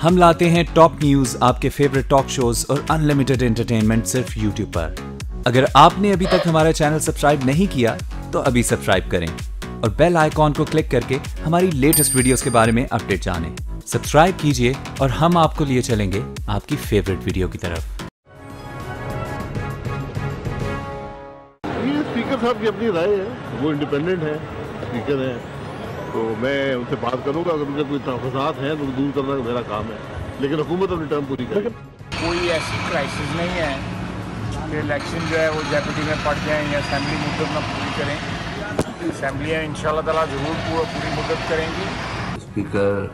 ہم لاتے ہیں ٹاپ نیوز، آپ کے فیوریٹ ٹاک شوز اور انلمیٹڈ انٹرٹینمنٹ صرف یوٹیوب پر۔ اگر آپ نے ابھی تک ہمارا چینل سبسکرائب نہیں کیا تو ابھی سبسکرائب کریں اور بیل آئیکن کو کلک کر کے ہماری لیٹسٹ ویڈیوز کے بارے میں اپڈیٹ جانیں۔ سبسکرائب کیجئے اور ہم آپ کو لیے چلیں گے آپ کی فیوریٹ ویڈیو کی طرف۔ یہ اسپیکر صاحب کی اپنی رائے ہے، وہ انڈیپینڈنٹ ہے، اسپیکر ہیں، تو میں ان سے بات کروں گا۔ اگر ان کے کوئی تحفظات ہیں تو دور کرنا میرا کام ہے، لیکن حکومت اپنی ٹرم پوری کرے۔ کوئی ایسی کرائسس نہیں ہے کہ الیکشن جو ہے وہ جیپٹی میں پڑ جائیں یا اسمبلی مدت نہ پوری کریں۔ اسمبلیاں انشاءاللہ تعالیٰ ضرور پوری مدت کریں گی۔ اسپیکر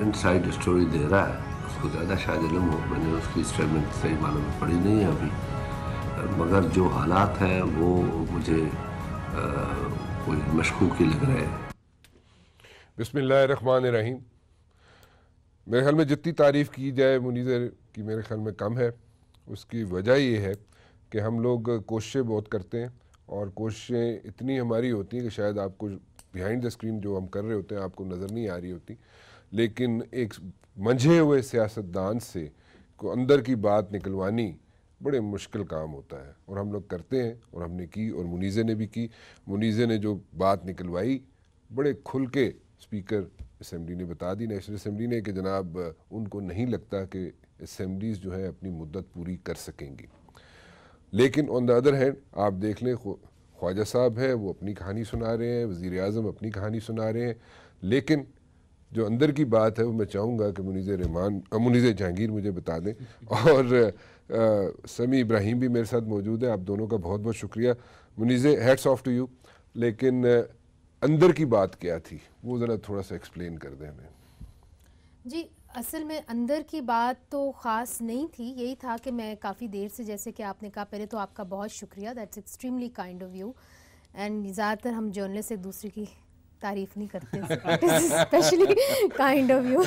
انسائڈ اسٹوری دے رہا ہے، اس کو زیادہ شاید علم ہو، میں نے اس کی اسٹیٹمنٹ صحیح معنوں میں پڑھی نہیں ہے ابھی، مگر جو حالات ہیں وہ مجھے کوئی مشکوک ہی لگ رہے ہیں۔ بسم اللہ الرحمن الرحیم۔ میرے خیال میں جتنی تعریف کی جائے منیظر کی میرے خیال میں کم ہے۔ اس کی وجہ یہ ہے کہ ہم لوگ کوششیں بہت کرتے ہیں اور کوششیں اتنی ہماری ہوتی ہیں کہ شاید آپ کو بیہائنڈ دا اسکرین جو ہم کر رہے ہوتے ہیں آپ کو نظر نہیں آ رہی ہوتی، لیکن ایک منجھے ہوئے سیاستدان سے کو اندر کی بات نکلوانی بڑے مشکل کام ہوتا ہے، اور ہم لوگ کرتے ہیں، اور ہم نے کی، اور منیزے نے بھی کی۔ منیزے نے جو بات نکلوائی بڑے کھل کے اسپیکر اسمبلی نے بتا دی، نیشنل اسمبلی نے، کہ جناب ان کو نہیں لگتا کہ اسمبلیز جو ہے اپنی مدت پوری کر سکیں گی۔ لیکن آن دا ادر ہینڈ آپ دیکھ لیں، خواجہ صاحب ہے وہ اپنی کہانی سنا رہے ہیں، وزیر اعظم اپنی کہانی سنا رہے ہیں، لیکن جو اندر کی بات ہے وہ میں چاہوں گا کہ منیزہ جہانگیر مجھے بتا دیں، اور سمیع ابراہیم بھی میرے ساتھ موجود ہے۔ آپ دونوں کا بہت بہت شکریہ۔ Muneeza, hats of two you, لیکن اندر کی بات کیا تھی وہ ذرا تھوڑا سا ایکسپلین کر دیں ہمیں۔ جی، اصل میں اندر کی بات تو خاص نہیں تھی، یہی تھا کہ میں کافی دیر سے، جیسے کہ آپ نے کہا، پہلے تو آپ کا بہت شکریہ، that's extremely kind of you, and زیادہ تر ہم جرنلسٹ ایک دوسرے کی تعریف نہیں کرتے، اسپیشلی کائنڈ آف یو،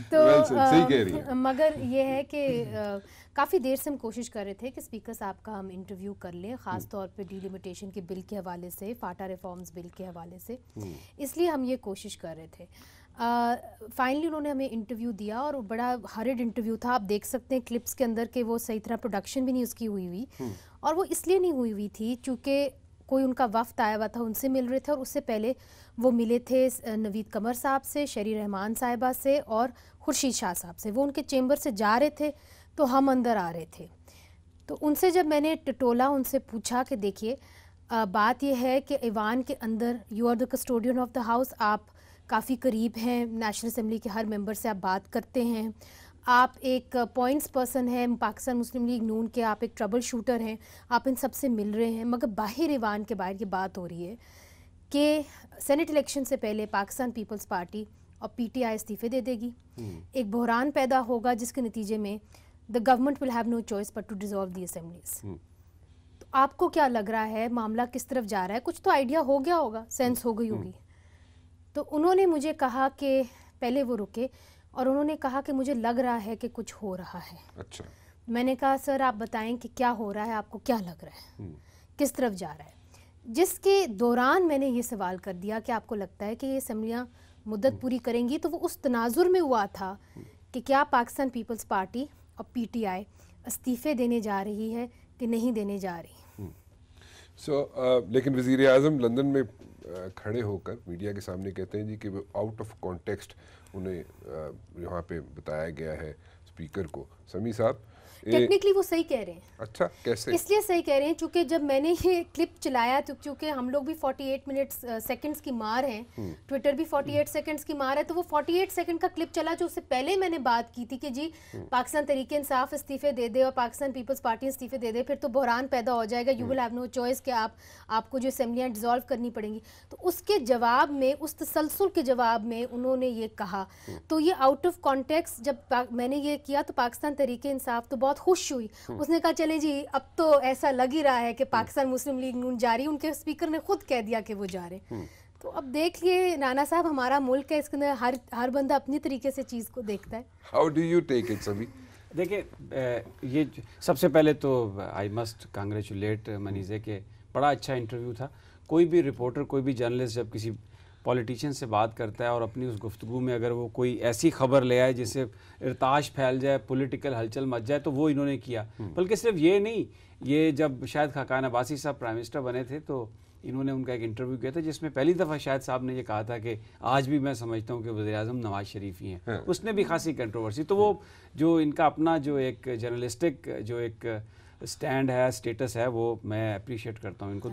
تو مگر یہ ہے کہ کافی دیر سے ہم کوشش کر رہے تھے کہ اسپیکر صاحب کا ہم انٹرویو کر لیں، خاص طور پہ ڈیلیمیٹیشن کے بل کے حوالے سے، فاٹا ریفارمز بل کے حوالے سے، اس لیے ہم یہ کوشش کر رہے تھے۔ فائنلی انہوں نے ہمیں انٹرویو دیا، اور بڑا ہارڈ انٹرویو تھا، آپ دیکھ سکتے ہیں کلپس کے اندر کہ وہ صحیح طرح پروڈکشن بھی نہیں اس کی ہوئی، اور وہ اس لیے نہیں ہوئی تھی چونکہ کوئی ان کا وفد آیا ہوا تھا، ان سے مل رہے تھے، اور اس سے پہلے وہ ملے تھے نوید قمر صاحب سے، شری رحمان صاحبہ سے، اور خورشید شاہ صاحب سے۔ وہ ان کے چیمبر سے جا رہے تھے تو ہم اندر آ رہے تھے، تو ان سے جب میں نے ٹٹولا ان سے پوچھا کہ دیکھیے بات یہ ہے کہ ایوان کے اندر you are the custodian of the house, آپ کافی قریب ہیں نیشنل اسمبلی کے ہر ممبر سے، آپ بات کرتے ہیں، آپ ایک پوائنٹس پرسن ہیں پاکستان مسلم لیگ نون کے، آپ ایک ٹربل شوٹر ہیں، آپ ان سب سے مل رہے ہیں، مگر باہر ایوان کے باہر یہ بات ہو رہی ہے کہ سینٹ الیکشن سے پہلے پاکستان پیپلز پارٹی اور پی ٹی آئی استعفے دے دے گی، ایک بحران پیدا ہوگا جس کے نتیجے میں the government will have no choice but to dissolve the assemblies۔ تو آپ کو کیا لگ رہا ہے معاملہ کس طرف جا رہا ہے؟ کچھ تو آئیڈیا ہو گیا ہوگا، سینس ہو گئی ہوگی۔ تو انہوں نے مجھے کہا کہ پہلے وہ رکے، اور انہوں نے کہا کہ مجھے لگ رہا ہے کہ کچھ ہو رہا ہے۔ اچھا، میں نے کہا سر آپ بتائیں کہ کیا ہو رہا ہے، آپ کو کیا لگ رہا ہے، کس طرف جا رہا ہے؟ جس کے دوران میں نے یہ سوال کر دیا کہ آپ کو لگتا ہے کہ یہ اسمبلیاں مدت پوری کریں گی، تو وہ اس تناظر میں ہوا تھا کہ کیا پاکستان پیپلز پارٹی اور پی ٹی آئی استعفے دینے جا رہی ہے کہ نہیں دینے جا رہی۔ لیکن وزیر اعظم لندن میں کھڑے ہو کر میڈیا کے سامنے کہتے ہیں جی کہ وہ آؤٹ آف کانٹیکسٹ انہیں یہاں پہ بتایا گیا ہے اسپیکر کو۔ سمیع صاحب، ٹیکنیکلی وہ صحیح کہہ رہے ہیں۔ اچھا، کیسے؟ اس لیے صحیح کہہ رہے ہیں چونکہ جب میں نے یہ کلپ چلایا تو چونکہ ہم لوگ بھی 48 سیکنڈز کی مار ہیں، ٹویٹر بھی 48 سیکنڈز کی مار ہے، تو وہ 48 سیکنڈ کا کلپ چلا جو اس سے پہلے میں نے بات کی تھی کہ جی پاکستان تحریک انصاف استعفے دے دے اور پاکستان پیپلز پارٹی استعفے دے دے، پھر تو بحران پیدا ہو جائے گا، you will have no choice کہ آپ کو جو اسمبلیاں ڈیزالو کرنی پڑیں گی۔ تو اس کے جواب میں، اس تسلسل کے جواب میں انہوں نے یہ کہا، تو یہ آؤٹ آف کانٹیکسٹ جب میں نے یہ کیا تو پاکستان تحریک انصاف تو بہت خوش ہوئی، اس نے کہا چلے جی اب تو ایسا لگ ہی رہا ہے کہ پاکستان مسلم لیگ نون جاری، ان کے اسپیکر نے خود کہہ دیا کہ وہ جا رہے ہیں۔ تو اب دیکھ لیے رانا صاحب، ہمارا ملک ہے، اس کے اندر ہر بندہ اپنی طریقے سے چیز کو دیکھتا ہے۔ How do you take it سبھی؟ دیکھیں، یہ سب سے پہلے تو آئی مسٹ کانگریچولیٹ منیزہ کہ بڑا اچھا انٹرویو تھا۔ کوئی بھی رپورٹر، کوئی بھی جرنلسٹ جب کسی پولیٹیشین سے بات کرتا ہے اور اپنی اس گفتگو میں اگر وہ کوئی ایسی خبر لے آئے جس سے ارتعاش پھیل جائے، پولیٹیکل ہلچل مچ جائے، تو وہ انہوں نے کیا۔ بلکہ صرف یہ نہیں، یہ جب شاید خاقان عباسی صاحب پرائم منسٹر بنے تھے تو انہوں نے ان کا ایک انٹرویو کیا تھا جس میں پہلی دفعہ شاید صاحب نے یہ کہا تھا کہ آج بھی میں سمجھتا ہوں کہ وزیر اعظم نواز شریف ہی ہیں۔ اس نے بھی خاصی کنٹروورسی، تو وہ جو ان کا اپنا جو ایک جرنلسٹک جو ایک سٹینڈ ہے، سٹیٹس ہے، وہ میں اپریشیٹ کرتا ہوں ان کو۔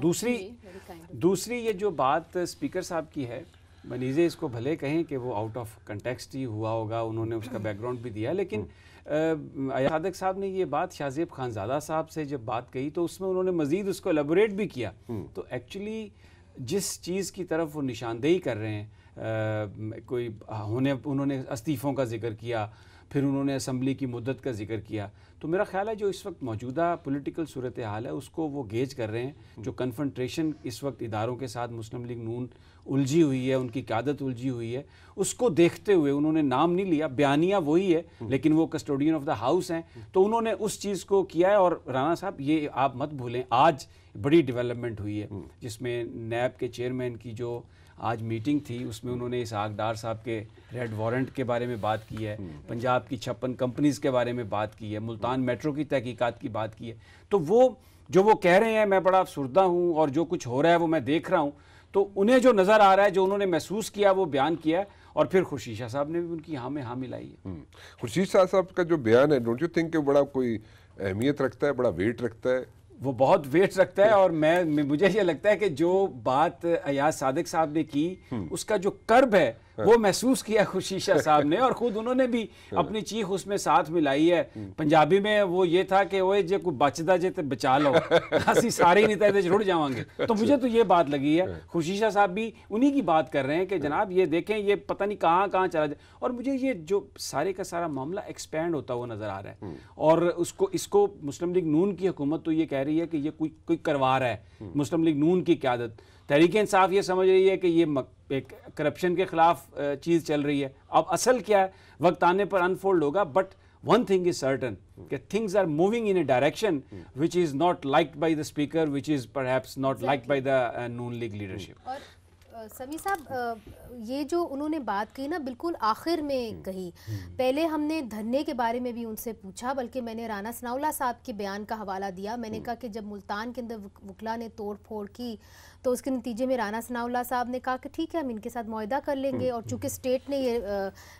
دوسری یہ جو بات اسپیکر صاحب کی ہے، منیزے اس کو بھلے کہیں کہ وہ آؤٹ آف کنٹیکسٹ ہی ہوا ہوگا، انہوں نے اس کا بیک گراؤنڈ بھی دیا، لیکن ایاز صادق صاحب نے یہ بات شاہ زیب خانزادہ صاحب سے جب بات کہی تو اس میں انہوں نے مزید اس کو ایلیبوریٹ بھی کیا۔ تو ایکچولی جس چیز کی طرف وہ نشاندہی کر رہے ہیں، کوئی انہوں نے استعفوں کا ذکر کیا، پھر انہوں نے اسمبلی کی مدت کا ذکر کیا، تو میرا خیال ہے جو اس وقت موجودہ پولیٹیکل صورتحال ہے اس کو وہ گیج کر رہے ہیں۔ جو کنفرنٹریشن اس وقت اداروں کے ساتھ مسلم لیگ نون الجھی ہوئی ہے، ان کی قیادت الجھی ہوئی ہے، اس کو دیکھتے ہوئے انہوں نے نام نہیں لیا، بیانیہ وہی ہے لیکن وہ کسٹوڈین آف دا ہاؤس ہیں، تو انہوں نے اس چیز کو کیا ہے۔ اور رانا صاحب یہ آپ مت بھولیں، آج بڑی ڈیولپمنٹ ہوئی ہے جس میں نیب کے چیئرمین کی جو آج میٹنگ تھی اس میں انہوں نے اسحاق ڈار صاحب کے ریڈ وارنٹ کے بارے میں بات کی ہے، پنجاب کی 56 کمپنیز کے بارے میں بات کی ہے، ملتان میٹرو کی تحقیقات کی بات کی ہے۔ تو وہ جو وہ کہہ رہے ہیں میں بڑا افسردہ ہوں اور جو کچھ ہو رہا ہے وہ میں دیکھ رہا ہوں، تو انہیں جو نظر آ رہا ہے، جو انہوں نے محسوس کیا وہ بیان کیا ہے، اور پھر خورشید شاہ صاحب نے بھی ان کی ہاں میں ہاں ملائی ہے۔ خورشید شاہ صاحب کا جو بیان ہے، ڈونٹ یو تھنک کہ بڑا کوئی اہمیت رکھتا ہے، بڑا ویٹ رکھتا ہے؟ وہ بہت ویٹ رکھتا ہے، اور مجھے یہ لگتا ہے کہ جو بات ایاز صادق صاحب نے کی اس کا جو کرب ہے وہ محسوس کیا خورشید شاہ صاحب نے، اور خود انہوں نے بھی اپنی چیخ اس میں ساتھ ملائی ہے۔ پنجابی میں وہ یہ تھا کہ اوے جے کوئی بچدا جے تے بچا لو، اسی سارے نہیں تے رڑ جاواں گے۔ تو مجھے تو یہ بات لگی ہے، خورشید شاہ صاحب بھی انہی کی بات کر رہے ہیں کہ جناب یہ دیکھیں یہ پتہ نہیں کہاں چلا جائے، اور مجھے یہ جو سارے کا سارا معاملہ ایکسپینڈ ہوتا ہوا نظر آ رہا ہے، اور اس کو مسلم لیگ نون کی حکومت تو یہ کہہ رہی ہے کہ یہ کوئی کروا رہا ہے، مسلم لیگ نون کی قیادت، تحریک انصاف یہ سمجھ رہی ہے کہ یہ ایک کرپشن کے خلاف چیز چل رہی ہے۔ اب اصل کیا ہے وقت آنے پر انفولڈ ہوگا، but one thing is certain کہ things are moving in a direction which is not liked by the speaker, which is perhaps not liked by the Noon League leadership۔ اور سمیع صاحب یہ جو انہوں نے بات کہی نا بالکل آخر میں کہی، پہلے ہم نے دھرنے کے بارے میں بھی ان سے پوچھا، بلکہ میں نے رانا ثناء اللہ صاحب کے بیان کا حوالہ دیا۔ میں نے کہا کہ جب ملتان کے اندر وکلا نے توڑ پھوڑ کی تو اس کے نتیجے میں رانا ثناء اللہ صاحب نے کہا کہ ٹھیک ہے ہم ان کے ساتھ معاہدہ کر لیں گے، اور چونکہ اسٹیٹ نے یہ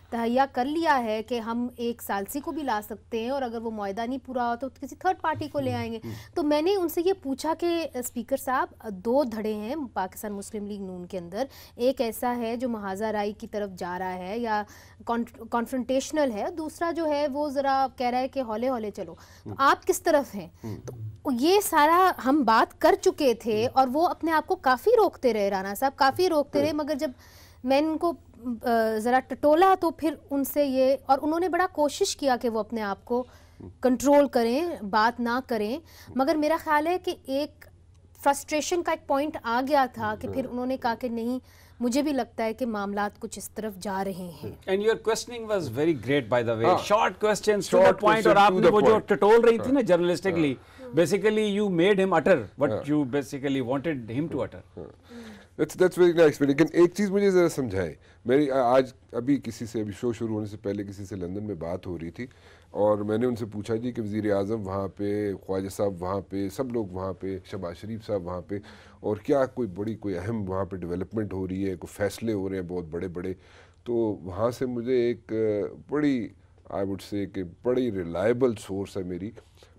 تہیا کر لیا ہے کہ ہم ایک ثالثی کو بھی لا سکتے ہیں، اور اگر وہ معاہدہ نہیں پورا ہوا تو کسی تھرڈ پارٹی کو لے آئیں گے۔ تو میں نے ان سے یہ پوچھا کہ اسپیکر صاحب 2 دھڑے ہیں پاکستان مسلم لیگ نون کے اندر، ایک ایسا ہے جو محاذہ رائی کی طرف جا رہا ہے یا کانفرنٹیشنل ہے، دوسرا جو ہے وہ ذرا کہہ رہا ہے کہ ہولے ہولے چلو، آپ کس طرف ہیں؟ تو یہ سارا ہم بات کر چکے تھے، اور وہ اپنے آپ کو کافی روکتے رہے، رانا صاحب کافی روکتے رہے، مگر جب میں ان کو ذرا ٹٹولا تو پھر ان سے یہ، اور انہوں نے بڑا کوشش کیا کہ وہ اپنے آپ کو کنٹرول کریں، بات نہ کریں، مگر میرا خیال ہے کہ ایک فرسٹریشن کا ایک پوائنٹ آ گیا تھا کہ پھر انہوں نے کہا کہ نہیں، مجھے بھی لگتا ہے کہ معاملات کچھ اس طرف جا رہے ہیں۔ And your questioning was very great by the way, short questions to the point، اور آپ نے وہ جو ٹٹول رہی تھی نا جرنلسٹکلی، basically you made him utter what you basically wanted him to utter۔ That's very nice۔ لیکن ایک چیز مجھے ذرا سمجھائیں، میری آج ابھی کسی سے ابھی شو شروع ہونے سے پہلے کسی سے لندن میں بات ہو رہی تھی، اور میں نے ان سے پوچھا جی کہ وزیر اعظم وہاں پہ، خواجہ صاحب وہاں پہ، سب لوگ وہاں پہ، شہباز شریف صاحب وہاں پہ، اور کیا کوئی اہم وہاں پہ ڈیولپمنٹ ہو رہی ہے، کوئی فیصلے ہو رہے ہیں بہت بڑے بڑے؟ تو وہاں سے مجھے ایک بڑی آئی وڈ سے کہ بڑی ریلائبل سورس ہے میری،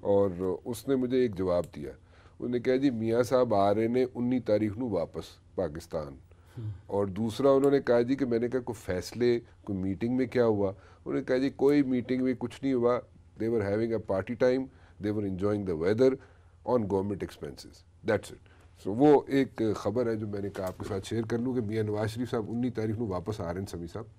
اور اس نے مجھے ایک جواب دیا۔ انہوں نے کہا جی میاں صاحب آ رہے نے 19 تاریخ نو واپس پاکستان، اور دوسرا انہوں نے کہا جی کہ میں نے کہا کوئی فیصلے، کوئی میٹنگ میں کیا ہوا؟ انہوں نے کہا جی کوئی میٹنگ میں کچھ نہیں ہوا، they were having a party time, they were enjoying the weather on government expenses, that's it۔ سو وہ ایک خبر ہے جو میں نے کہا آپ کے ساتھ شیئر کر لوں کہ میاں نواز شریف صاحب 19 تاریخ نو واپس آ رہے ہیں۔ سمیع صاحب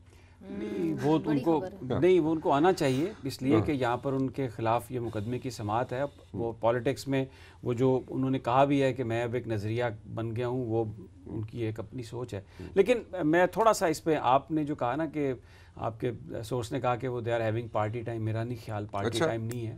وہ ان کو آنا چاہیے، اس لیے کہ یہاں پر ان کے خلاف یہ مقدمے کی سماعت ہے۔ وہ پالیٹکس میں وہ جو انہوں نے کہا بھی ہے کہ میں اب ایک نظریہ بن گیا ہوں، وہ ان کی ایک اپنی سوچ ہے۔ لیکن میں تھوڑا سا اس پہ، آپ نے جو کہا نا کہ آپ کے سورس نے کہا کہ وہ they are having party time, میرا نہیں خیال پارٹی ٹائم نہیں ہے،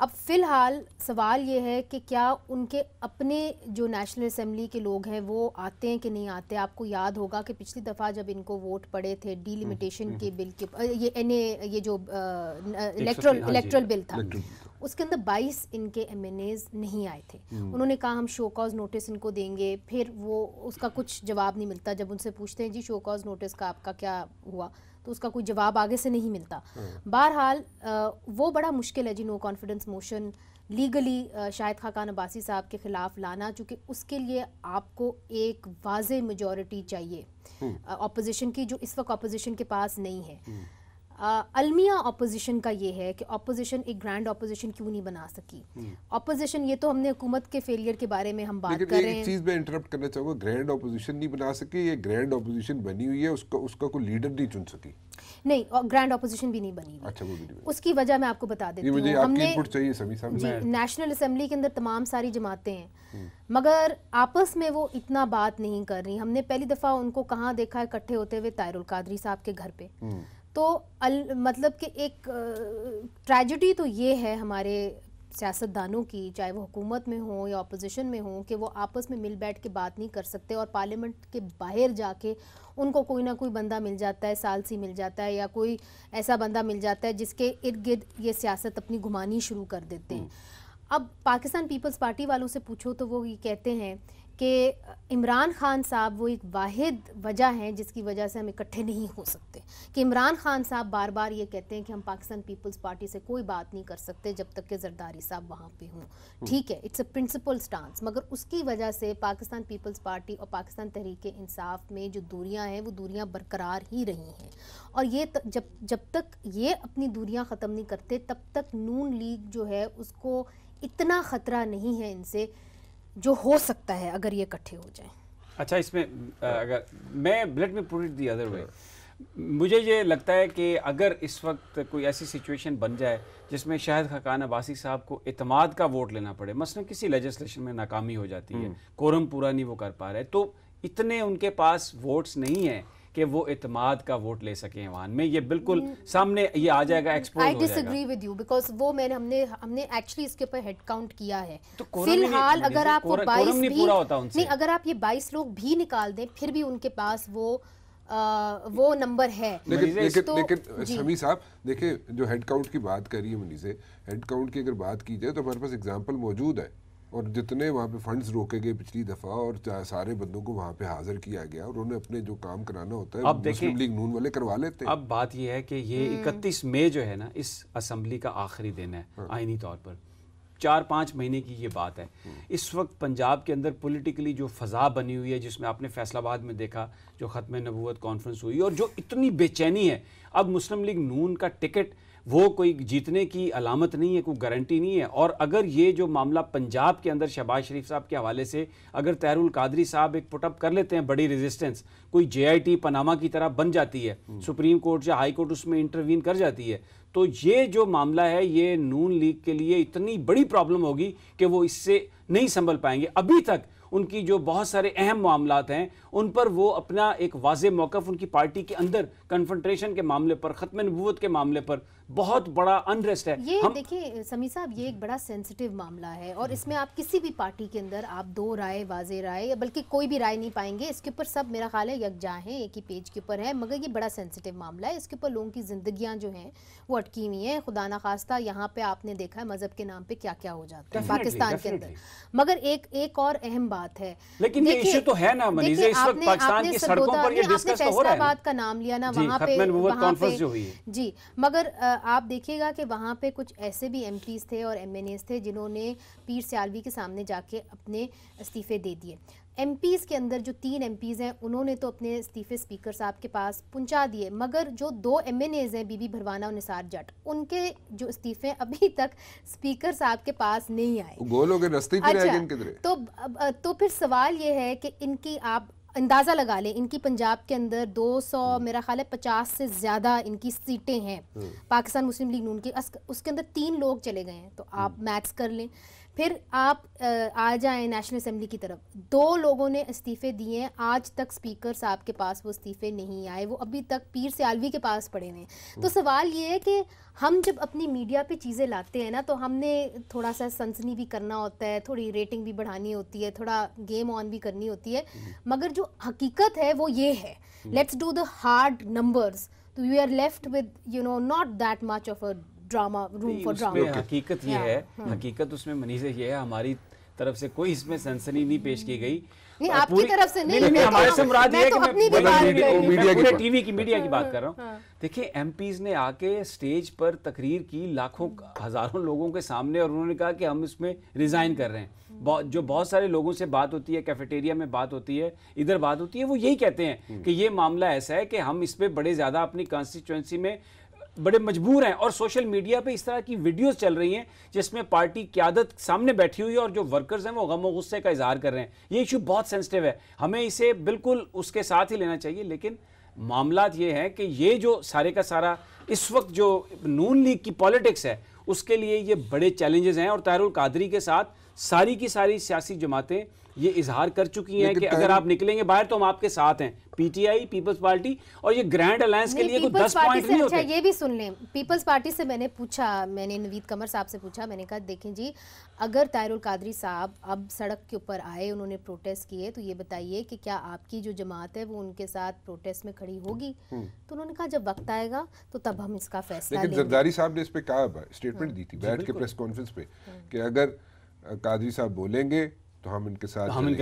اب فی الحال سوال یہ ہے کہ کیا ان کے اپنے جو نیشنل اسمبلی کے لوگ ہیں وہ آتے ہیں کہ نہیں آتے. آپ کو یاد ہوگا کہ پچھلی دفعہ جب ان کو ووٹ پڑے تھے ڈی لمیٹیشن کے بل کے یہ جو الیکٹرل بل تھا, اس کے اندر 22 ان کے ایم این ایز نہیں آئے تھے. انہوں نے کہا ہم شو کاز نوٹس ان کو دیں گے, پھر وہ اس کا کچھ جواب نہیں ملتا. جب ان سے پوچھتے ہیں جی شو کاز نوٹس کا آپ کا کیا ہوا, تو اس کا کوئی جواب آگے سے نہیں ملتا. بہرحال وہ بڑا مشکل ہے جی no confidence motion legally Shahid Khaqan Abbasi صاحب کے خلاف لانا, چونکہ اس کے لیے آپ کو ایک واضح میجورٹی چاہیے اپوزیشن کی, جو اس وقت اپوزیشن کے پاس نہیں ہے. المیہ اپوزیشن کا یہ ہے کہ اپوزیشن ایک گرینڈ اپوزیشن کیوں نہیں بنا سکی. اپوزیشن یہ تو ہم نے حکومت کے فیلئر کے بارے میں ہم بات کر رہے ہیں. ایک چیز میں انٹرپٹ کرنا چاہوں گا, گرینڈ اپوزیشن نہیں بنا سکی, یہ گرینڈ اپوزیشن بنی ہوئی ہے, اس کا کوئی لیڈر نہیں چن سکی. نہیں, گرینڈ اپوزیشن بھی نہیں بنی ہوئی. اچھا, وہ بھی نہیں. اس کی وجہ میں آپ کو بتا دیتی ہوں. ہم نے نیشنل اسمبلی کے اندر تمام ساری جماعتیں ہیں, مگر آپس میں وہ اتنا بات نہیں کر رہی. ہم نے پہلی دفعہ ان کو کہاں دیکھا ہے اکٹھے ہوتے ہوئے, طاہر القادری صاحب کے گھر پہ. تو مطلب کہ ایک ٹریجڈی تو یہ ہے ہمارے سیاستدانوں کی, چاہے وہ حکومت میں ہوں یا اپوزیشن میں ہوں, کہ وہ آپس میں مل بیٹھ کے بات نہیں کر سکتے, اور پارلیمنٹ کے باہر جا کے ان کو کوئی نہ کوئی بندہ مل جاتا ہے, سالسی مل جاتا ہے, یا کوئی ایسا بندہ مل جاتا ہے جس کے ارد گرد یہ سیاست اپنی گھمانی شروع کر دیتے ہیں. اب پاکستان پیپلز پارٹی والوں سے پوچھو تو وہ یہ کہتے ہیں کہ عمران خان صاحب وہ ایک واحد وجہ ہیں جس کی وجہ سے ہم اکٹھے نہیں ہو سکتے, کہ عمران خان صاحب بار بار یہ کہتے ہیں کہ ہم پاکستان پیپلز پارٹی سے کوئی بات نہیں کر سکتے جب تک کہ زرداری صاحب وہاں پہ ہوں. ٹھیک ہے, اٹس اے پرنسپل سٹانس, مگر اس کی وجہ سے پاکستان پیپلز پارٹی اور پاکستان تحریک انصاف میں جو دوریاں ہیں وہ دوریاں برقرار ہی رہی ہیں. اور یہ جب تک یہ اپنی دوریاں ختم نہیں کرتے تب تک نون لیگ جو ہے اس کو اتنا خطرہ نہیں ہے ان سے جو ہو سکتا ہے اگر یہ اکٹھے ہو جائیں. اچھا, اس میں اگر میں let me put it the other way, مجھے یہ لگتا ہے کہ اگر اس وقت کوئی ایسی سچویشن بن جائے جس میں شاہد خاقان عباسی صاحب کو اعتماد کا ووٹ لینا پڑے, مثلا کسی لیجسلیشن میں ناکامی ہو جاتی ہے, کورم پورا نہیں وہ کر پا رہے, تو اتنے ان کے پاس ووٹس نہیں ہیں کہ وہ اعتماد کا ووٹ لے سکیں عوام میں. یہ بالکل سامنے یہ آ جائے گا, ایکسپوز ہو جائے گا. I disagree with you because وہ ہم نے ایکچولی اس کے اوپر ہیڈ کاؤنٹ کیا ہے. فی الحال اگر آپ کو 22 بھی نہیں, اگر آپ یہ 22 لوگ بھی نکال دیں پھر بھی ان کے پاس وہ نمبر ہے. لیکن سمیع صاحب دیکھیں, جو ہیڈ کاؤنٹ کی بات کر رہی ہے منیزے, ہیڈ کاؤنٹ کی اگر بات کی جائے تو ہمارے پاس اگزامپل موجود ہے, اور جتنے وہاں پہ فنڈز روکے گئے پچھلی دفعہ اور سارے بندوں کو وہاں پہ حاضر کیا گیا, اور انہوں نے اپنے جو کام کرانا ہوتا ہے مسلم لیگ نون والے کروا لیتے ہیں. اب بات یہ ہے کہ یہ 31 مئی جو ہے نا اس اسمبلی کا آخری دن ہے آئینی طور پر, 4-5 مہینے کی یہ بات ہے. اس وقت پنجاب کے اندر پولیٹیکلی جو فضا بنی ہوئی ہے, جس میں آپ نے فیصل آباد میں دیکھا جو ختم نبوت کانفرنس ہوئی, اور جو اتنی بے چینی ہے, اب مسلم لیگ نون کا ٹکٹ وہ کوئی جیتنے کی علامت نہیں ہے, کوئی گارنٹی نہیں ہے. اور اگر یہ جو معاملہ پنجاب کے اندر شہباز شریف صاحب کے حوالے سے اگر طاہر القادری صاحب ایک پٹ اپ کر لیتے ہیں, بڑی ریزسٹنس کوئی JIT پاناما کی طرح بن جاتی ہے, سپریم کورٹ یا ہائی کورٹ اس میں انٹروین کر جاتی ہے, تو یہ جو معاملہ ہے یہ نون لیگ کے لیے اتنی بڑی پرابلم ہوگی کہ وہ اس سے نہیں سنبھل پائیں گے. ابھی تک ان کی جو بہت سارے اہم معاملات ہیں ان پر وہ اپنا ایک واضح موقف ان کی پارٹی کے اندر کنفرنٹریشن کے معاملے پر, ختم نبوت کے معاملے پر بہت بڑا انریسٹ ہے. یہ دیکھیں سمیع صاحب, یہ ایک بڑا سینسٹیو معاملہ ہے, اور اس میں آپ کسی بھی پارٹی کے اندر آپ دو رائے, واضح رائے, یا بلکہ کوئی بھی رائے نہیں پائیں گے. اس کے اوپر سب میرا خیال ہے یکجا ہیں, ایک ہی پیج کے اوپر ہے, مگر یہ بڑا سینسٹیو معاملہ ہے. اس کے اوپر لوگوں کی زندگیاں جو ہیں وہ اٹکی ہوئی ہیں. خدا نخواستہ یہاں پہ آپ نے دیکھا ہے مذہب کے نام پہ کیا کیا ہو جاتا ہے پاکستان کے اندر. مگر ایک اور اہم بات ہے, لیکن یہ ایشو تو ہے نا منیزہ, اس وقت پاکستان کی سڑکوں پر یہ ڈسکس تو ہو رہا ہے. فیصل آباد کا نام لیا نا, وہاں پہ جی, مگر آپ دیکھیے گا کہ وہاں پہ کچھ ایسے بھی MPs تھے اور MNAs تھے جنہوں نے پیر سیالوی کے سامنے جا کے اپنے استعفے دے دیے. MPs کے اندر جو 3 MPs ہیں انہوں نے تو اپنے استعفے اسپیکر صاحب کے پاس پہنچا دیے, مگر جو 2 MNAs ہیں, بی بی بھروانہ اور نثار جٹ, ان کے جو استعفے ابھی تک اسپیکر صاحب کے پاس نہیں آئے. گول ہو گئے, رستے پہ رہ گئے ان کے درے. تو پھر سوال یہ ہے کہ ان کی آپ اندازہ لگا لیں, ان کی پنجاب کے اندر 200 میرا خیال ہے 50 سے زیادہ ان کی سیٹیں ہیں پاکستان مسلم لیگ نون کی, اس کے اندر 3 لوگ چلے گئے ہیں, تو آپ میتھس کر لیں. پھر آپ آ جائیں نیشنل اسمبلی کی طرف, 2 لوگوں نے استعفے دیے ہیں, آج تک اسپیکر صاحب کے پاس وہ استعفے نہیں آئے, وہ ابھی تک پیر سیالوی کے پاس پڑے ہوئے ہیں. تو سوال یہ ہے کہ ہم جب اپنی میڈیا پہ چیزیں لاتے ہیں نا, تو ہم نے تھوڑا سا سنسنی بھی کرنا ہوتا ہے, تھوڑی ریٹنگ بھی بڑھانی ہوتی ہے, تھوڑا گیم آن بھی کرنی ہوتی ہے, مگر جو حقیقت ہے وہ یہ ہے, let's do the hard numbers, تو we are left with not that much of a drama, room for drama. حقیقت یہ ہے, حقیقت اس میں منیزہ یہ ہے, ہماری طرف سے کوئی اس میں سنسنی نہیں پیش کی گئی. نہیں, آپ کی طرف سے نہیں, ہمارے سے مراد یہ ہے کہ میں ٹی وی کی میڈیا کی بات کر رہا ہوں. دیکھیں ایم پیز نے آ کے اسٹیج پر تقریر کی لاکھوں ہزاروں لوگوں کے سامنے, اور انہوں نے کہا کہ ہم اس میں ریزائن کر رہے ہیں. جو بہت سارے لوگوں سے بات ہوتی ہے, کیفیٹیریا میں بات ہوتی ہے, ادھر بات ہوتی ہے, وہ یہی کہتے ہیں کہ یہ معاملہ ایسا ہے کہ ہم اس پہ بڑے زیادہ اپنی کانسٹیچوئنسی میں بڑے مجبور ہیں. اور سوشل میڈیا پہ اس طرح کی ویڈیوز چل رہی ہیں جس میں پارٹی قیادت سامنے بیٹھی ہوئی ہے اور جو ورکرز ہیں وہ غم و غصے کا اظہار کر رہے ہیں. یہ ایشو بہت سینسٹیو ہے, ہمیں اسے بالکل اس کے ساتھ ہی لینا چاہیے. لیکن معاملات یہ ہیں کہ یہ جو سارے کا سارا اس وقت جو نون لیگ کی پالیٹکس ہے اس کے لیے یہ بڑے چیلنجز ہیں, اور طاہر القادری کے ساتھ ساری کی ساری سیاسی جماعتیں یہ اظہار کر چکی ہیں کہ اگر آپ نکلیں گے باہر تو ہم آپ کے ساتھ ہیں. P T I, People's Party, اور یہ گرینڈ الائنس کے لیے کوئی 10 پوائنٹ نہیں ہوتے. یہ بھی سن لیں, پیپلز پارٹی سے میں نے پوچھا, میں نے نوید قمر صاحب سے پوچھا, میں نے کہا دیکھیں جی, اگر طاہر القادری صاحب اب سڑک کے اوپر آئے, انہوں نے پروٹیسٹ کیے, تو یہ بتائیے کہ کیا آپ کی جو جماعت ہے وہ ان کے ساتھ پروٹیسٹ میں کھڑی ہوگی؟ تو انہوں نے کہا جب وقت آئے گا تو تب ہم اس کا فیصلہ لیں گے. لیکن زرداری صاحب نے اس پہ کہا, اسٹیٹمنٹ دی تھی بیٹھ کے پریس کانفرنس پہ, کہ اگر قادری صاحب بولیں گے تو ہم ان کے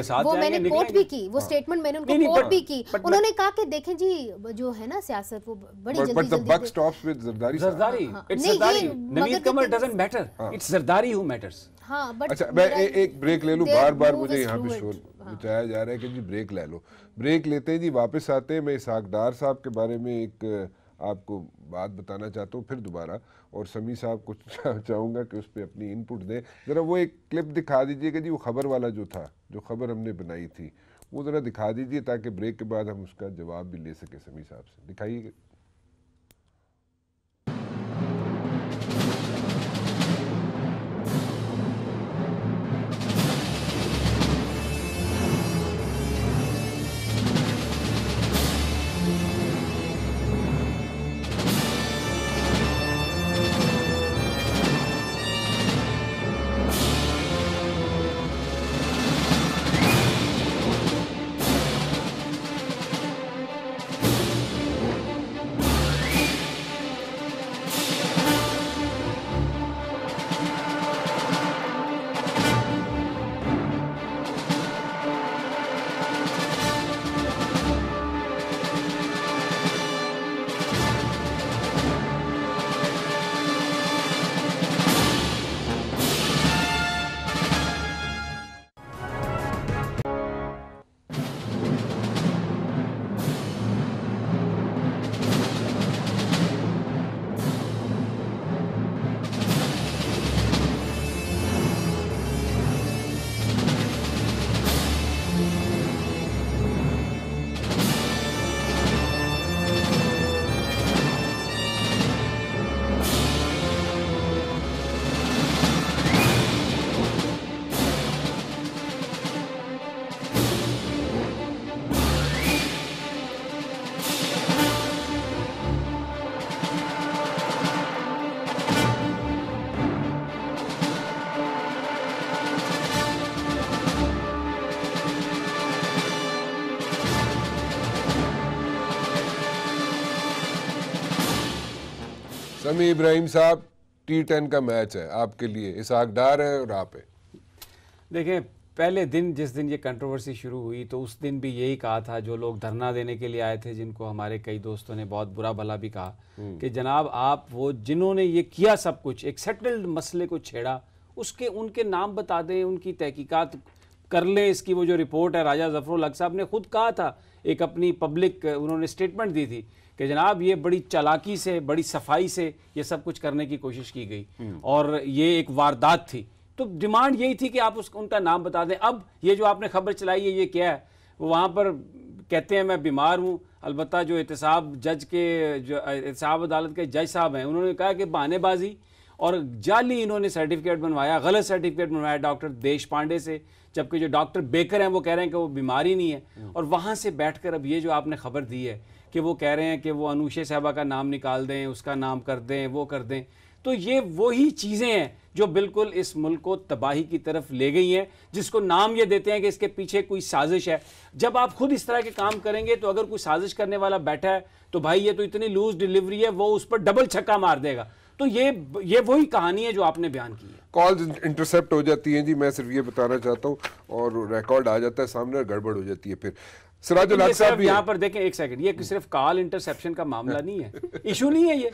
ساتھ وہ میں نے کوٹ بھی کی, وہ سٹیٹمنٹ میں نے ان کو کوٹ بھی کی. انہوں نے کہا کہ دیکھیں جی جو ہے نا سیاست وہ بڑی جلدی but the buck stops with Zardari. Naveed Qamar doesn't matter, it's Zardari who matters. ہاں بٹ اچھا میں ایک بریک لے لوں, بار بار مجھے یہاں پہ شور مچایا جا رہا ہے کہ جی بریک لے لو. بریک لیتے ہیں جی, واپس آتے ہیں. میں اسحاق ڈار صاحب کے بارے میں ایک آپ کو بات بتانا چاہتا ہوں پھر دوبارہ, اور سمیع صاحب کو چاہوں گا کہ اس پہ اپنی ان پٹ دیں. ذرا وہ ایک کلپ دکھا دیجئے کہ جی وہ خبر والا جو تھا, جو خبر ہم نے بنائی تھی, وہ ذرا دکھا دیجئے تاکہ بریک کے بعد ہم اس کا جواب بھی لے سکیں سمیع صاحب سے. دکھائیے گا. سمیع ابراہیم صاحب, T10 کا میچ ہے آپ کے لیے, اسحاق ڈار ہے اور آپ ہیں. دیکھیں پہلے دن جس دن یہ کنٹروورسی شروع ہوئی تو اس دن بھی یہی کہا تھا, جو لوگ دھرنا دینے کے لیے آئے تھے, جن کو ہمارے کئی دوستوں نے بہت برا بھلا بھی کہا کہ جناب آپ وہ جنہوں نے یہ کیا سب کچھ, ایک سیٹلڈ مسئلے کو چھیڑا, اس کے ان کے نام بتا دیں, ان کی تحقیقات کر لیں. اس کی وہ جو رپورٹ ہے, راجہ ظفر الحق صاحب نے خود کہا تھا, ایک اپنی پبلک انہوں نے سٹیٹمنٹ دی تھی کہ جناب یہ بڑی چالاکی سے, بڑی صفائی سے یہ سب کچھ کرنے کی کوشش کی گئی اور یہ ایک واردات تھی. تو ڈیمانڈ یہی تھی کہ آپ ان کا نام بتا دیں. اب یہ جو آپ نے خبر چلائی ہے یہ کیا ہے, وہاں پر کہتے ہیں میں بیمار ہوں. البتہ جو احتساب عدالت کے جج صاحب ہیں, انہوں نے کہا کہ بہانے بازی اور جعلی انہوں نے سرٹیفکیٹ بنوایا, غلط سرٹیفکیٹ بنوایا ڈاکٹر دیش پانڈے سے, جبکہ جو ڈاکٹر بیکر ہیں وہ کہہ رہے ہیں کہ وہ بیماری نہیں ہے. اور وہاں سے بیٹھ کر اب یہ جو آپ نے خبر دی ہے کہ وہ کہہ رہے ہیں کہ وہ انوشے صاحبہ کا نام نکال دیں, اس کا نام کر دیں, وہ کر دیں, تو یہ وہی چیزیں ہیں جو بالکل اس ملک کو تباہی کی طرف لے گئی ہیں, جس کو نام یہ دیتے ہیں کہ اس کے پیچھے کوئی سازش ہے. جب آپ خود اس طرح کے کام کریں گے تو اگر کوئی سازش کرنے والا بیٹھا ہے تو بھائی یہ تو اتنی لوز ڈیلیوری ہے, وہ اس پر ڈبل چھکا مار دے گا. تو یہ وہی کہانی ہے جو آپ نے بیان کی ہے. کالز انٹرسپٹ ہو جاتی ہیں جی, میں صرف یہ بتانا چاہتا ہوں, اور ریکارڈ آ جاتا ہے سامنے اور گڑبڑ ہو جاتی ہے. پھر سراج الحق صاحب بھی یہاں پر دیکھیں ایک سیکنڈ, یہ صرف کال انٹرسیپشن کا معاملہ نہیں ہے, ایشو نہیں ہے یہ.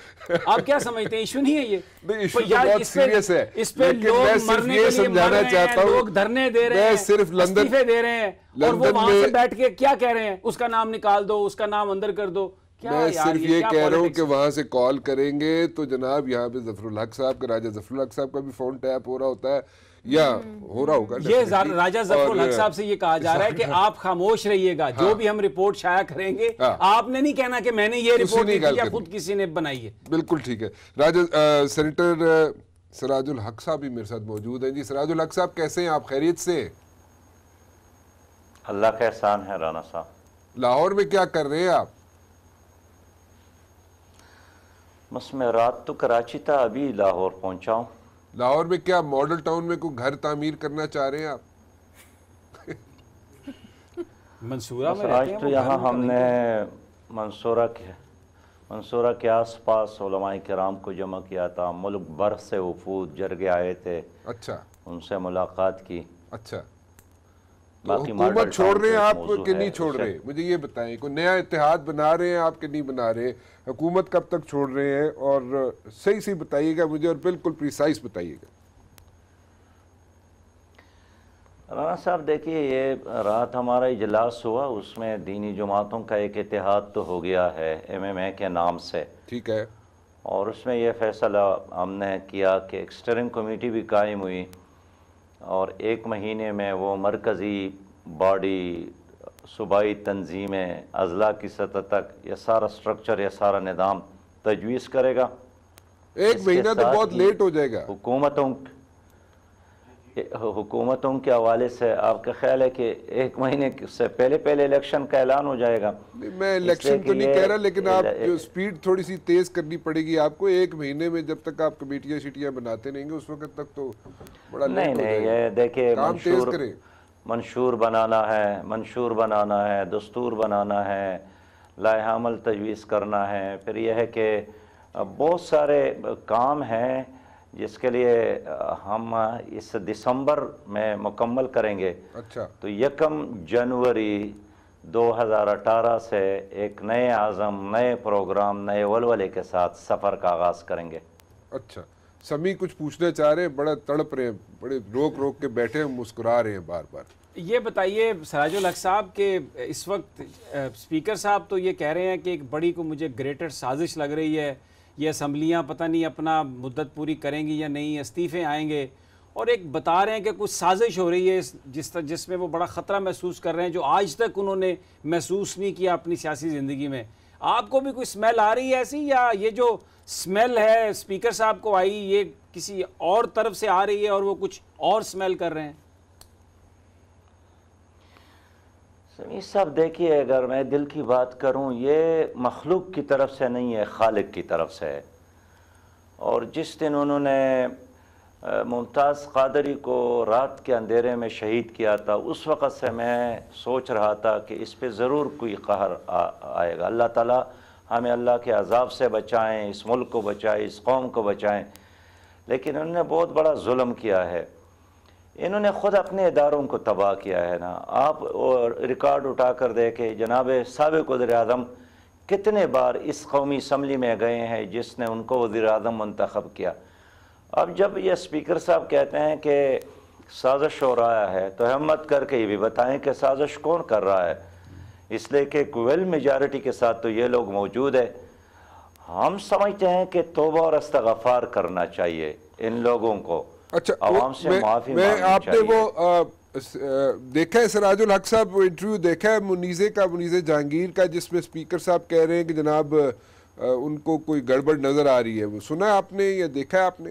آپ کیا سمجھتے ہیں ایشو نہیں ہے یہ؟ ایشو تو بہت سیریس ہے, اس پہ لوگ مرنے کے لیے مر رہے ہیں, لوگ دھرنے دے رہے ہیں, استعفے دے رہے ہیں, اور وہ وہاں سے بیٹھ کے کیا کہہ رہے ہیں, اس کا نام نکال دو, اس کا نام اندر کر دو. میں صرف یہ کہہ رہا ہوں کہ وہاں سے کال کریں گے تو جناب یہاں پہ ظفر الحق صاحب کا, راجہ ظفر الحق صاحب کا بھی فون ٹیپ ہو رہا ہوتا ہے یا ہو رہا ہوگا. یہ راجہ ظفر الحق صاحب سے یہ کہا جا رہا ہے کہ آپ خاموش رہیے گا, جو بھی ہم رپورٹ شائع کریں گے آپ نے نہیں کہنا کہ میں نے یہ رپورٹ کی یا خود کسی نے بنائی ہے. بالکل ٹھیک ہے. راجہ سینیٹر سراج الحق صاحب بھی میرے ساتھ موجود ہیں. جی سراج الحق صاحب کیسے ہیں آپ, خیریت سے؟ اللہ کا احسان ہے رانا صاحب. لاہور میں کیا کر رہے ہیں آپ؟ بس میں رات تو کراچی تھا, ابھی لاہور پہنچا ہوں. لاہور میں کیا ماڈل ٹاؤن میں کوئی گھر تعمیر کرنا چاہ رہے ہیں آپ؟ منصورہ میں آج تو یہاں ہم نے منصورہ کے آس پاس علماء کرام کو جمع کیا تھا, ملک بھر سے وفود جرگے آئے تھے. اچھا, ان سے ملاقات کی. اچھا, حکومت چھوڑ رہے ہیں آپ کہ نہیں چھوڑ رہے, مجھے یہ بتائیں, کوئی نیا اتحاد بنا رہے ہیں آپ کہ نہیں بنا رہے, حکومت کب تک چھوڑ رہے ہیں, اور صحیح سے بتائیے گا مجھے, اور بالکل پریسائز بتائیے گا. رانا صاحب دیکھیے, یہ رات ہمارا اجلاس ہوا, اس میں دینی جماعتوں کا ایک اتحاد تو ہو گیا ہے MMA کے نام سے, ٹھیک ہے, اور اس میں یہ فیصلہ ہم نے کیا کہ ایک اسٹیئرنگ کمیٹی بھی قائم ہوئی, اور 1 مہینے میں وہ مرکزی باڈی, صوبائی تنظیمیں, اضلاع کی سطح تک یہ سارا سٹرکچر, یہ سارا نظام تجویز کرے گا. 1 مہینہ تو بہت لیٹ ہو جائے گا. حکومتوں کے حوالے سے آپ کا خیال ہے کہ 1 مہینے سے پہلے الیکشن کا اعلان ہو جائے گا؟ میں الیکشن تو نہیں کہہ رہا, لیکن آپ جو سپیڈ تھوڑی سی تیز کرنی پڑے گی آپ کو. 1 مہینے میں جب تک آپ کمیٹیاں شیٹیاں بناتے رہیں گے اس وقت تک تو بڑا لیٹ ہو جائے گا. یہ دیکھیں, کام تیز کریں. منشور بنانا ہے, دستور بنانا ہے, لائحہ عمل تجویز کرنا ہے, پھر یہ ہے کہ بہت سارے کام ہیں جس کے لیے ہم اس دسمبر میں مکمل کریں گے. اچھا, تو 1 جنوری 2018 سے ایک نئے عزم, نئے پروگرام, نئے ولولے کے ساتھ سفر کا آغاز کریں گے. اچھا, سمی کچھ پوچھنا چاہ رہے ہیں, بڑا تڑپ رہے ہیں, بڑے روک کے بیٹھے ہیں, مسکرا رہے ہیں بار بار. یہ بتائیے سراج الحق صاحب کہ اس وقت اسپیکر صاحب تو یہ کہہ رہے ہیں کہ ایک بڑی کو مجھے گریٹر سازش لگ رہی ہے, یہ اسمبلیاں پتہ نہیں اپنا مدت پوری کریں گی یا نہیں, استعفے آئیں گے, اور ایک بتا رہے ہیں کہ کچھ سازش ہو رہی ہے جس میں وہ بڑا خطرہ محسوس کر رہے ہیں جو آج تک انہوں نے محسوس نہیں کیا اپنی سیاسی زندگی میں. آپ کو بھی کوئی سمیل آ رہی ہے ایسی, یا یہ جو سمیل ہے اسپیکر صاحب کو آئی یہ کسی اور طرف سے آ رہی ہے اور وہ کچھ اور سمیل کر رہے ہیں؟ سمیع صاحب دیکھیے, اگر میں دل کی بات کروں, یہ مخلوق کی طرف سے نہیں ہے, خالق کی طرف سے ہے. اور جس دن انہوں نے ممتاز قادری کو رات کے اندھیرے میں شہید کیا تھا, اس وقت سے میں سوچ رہا تھا کہ اس پہ ضرور کوئی قہر آئے گا. اللہ تعالیٰ ہمیں اللہ کے عذاب سے بچائیں, اس ملک کو بچائیں, اس قوم کو بچائیں. لیکن انہوں نے بہت بڑا ظلم کیا ہے, انہوں نے خود اپنے اداروں کو تباہ کیا ہے نا. آپ ریکارڈ اٹھا کر دیکھیں, جناب سابق وزیر اعظم کتنے بار اس قومی اسمبلی میں گئے ہیں جس نے ان کو وزیر اعظم منتخب کیا. اب جب یہ اسپیکر صاحب کہتے ہیں کہ سازش ہو رہا ہے, تو ہمت کر کے یہ بھی بتائیں کہ سازش کون کر رہا ہے, اس لیے کہ کوئل میجارٹی کے ساتھ تو یہ لوگ موجود ہے. ہم سمجھتے ہیں کہ توبہ اور استغفار کرنا چاہیے ان لوگوں کو. اچھا, عوام سے معافی میں مانگنی آپ نے وہ دیکھا ہے سراج الحق صاحب, وہ انٹرویو دیکھا ہے منیزے کا, منیزے جہانگیر کا, جس میں اسپیکر صاحب کہہ رہے ہیں کہ جناب ان کو کوئی گڑبڑ نظر آ رہی ہے, وہ سنا ہے آپ نے یا دیکھا ہے آپ نے؟